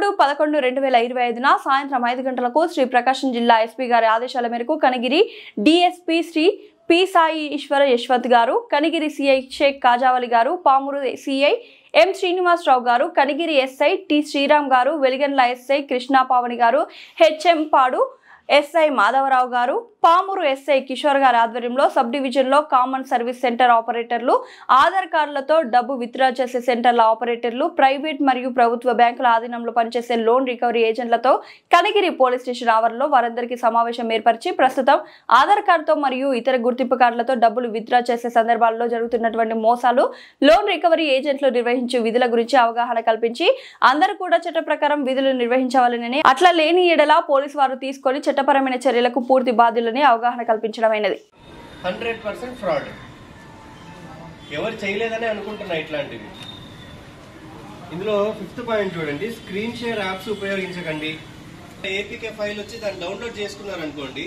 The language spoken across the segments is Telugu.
13-11-2025 సాయంత్రం 5 గంటలకు శ్రీ ప్రకాశం జిల్లా ఎస్పీ గారి ఆదేశాల మేరకు కనిగిరి డిఎస్పీ శ్రీ పి సాయి ఈశ్వర యశ్వంత్ గారు, కనిగిరి సిఐ షేక్ కాజావలి గారు, పామూరు సిఐ ఎం శ్రీనివాసరావు గారు, కనిగిరి ఎస్ఐ టి శ్రీరామ్ గారు, వెలిగండ్ల ఎస్ఐ కృష్ణా పావని గారు, హెచ్ఎం పాడు ఎస్ఐ మాధవరావు గారు, పామూరు ఎస్ఐ కిషోర్ గారి ఆధ్వర్యంలో సబ్ డివిజన్లో కామన్ సర్వీస్ సెంటర్ ఆపరేటర్లు, ఆధార్ కార్డులతో డబ్బు విత్డ్రా చేసే సెంటర్ల ఆపరేటర్లు, ప్రైవేట్ మరియు ప్రభుత్వ బ్యాంకుల ఆధీనంలో పనిచేసే లోన్ రికవరీ ఏజెంట్లతో కనిగిరి పోలీస్ స్టేషన్ ఆవరణలో వారందరికీ సమావేశం ఏర్పరిచి ప్రస్తుతం ఆధార్ కార్డుతో మరియు ఇతర గుర్తింపు కార్డులతో డబ్బులు విత్డ్రా చేసే సందర్భాల్లో జరుగుతున్నటువంటి మోసాలు, లోన్ రికవరీ ఏజెంట్లు నిర్వహించే విధుల గురించి అవగాహన కల్పించి అందరూ కూడా చట్ట ప్రకారం విధులు నిర్వహించవాలని, అట్లా లేని ఎడల పోలీసు వారు తీసుకొని చట్టపరమైన చర్యలకు పూర్తి బాధ్యులు అవగాహన కల్పించడమైనది. 100% ఫ్రాడ్. ఎవరు చేయలేదని అనుకుంటున్నా ఇట్లాంటివి. ఇందులో 5th పాయింట్ చూడండి, స్క్రీన్ షేర్ యాప్స్ ఉపయోగించకండి. ఏపీకే ఫైల్ వచ్చి దాన్ని డౌన్లోడ్ చేసుకున్నారు అనుకోండి,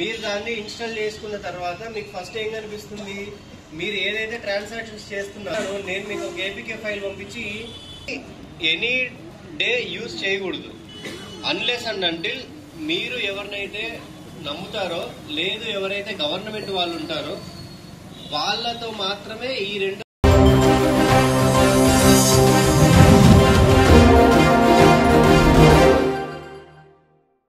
మీరు దాన్ని ఇన్స్టాల్ చేసుకున్న తర్వాత మీకు ఫస్ట్ ఏం కనిపిస్తుంది, మీరు ఏదైతే ట్రాన్సాక్షన్స్ చేస్తున్నారో నేను మీకు ఒక ఏపీకే ఫైల్ పంపించి ఎనీ డే యూజ్ చేయకూడదు అన్లెస్ అండ్ అంటిల్ మీరు ఎవరినైతే నమ్ముతారో లేదు ఎవరైతే గవర్నమెంట్ వాళ్ళు ఉంటారో వాళ్ళతో మాత్రమే ఈ రెండు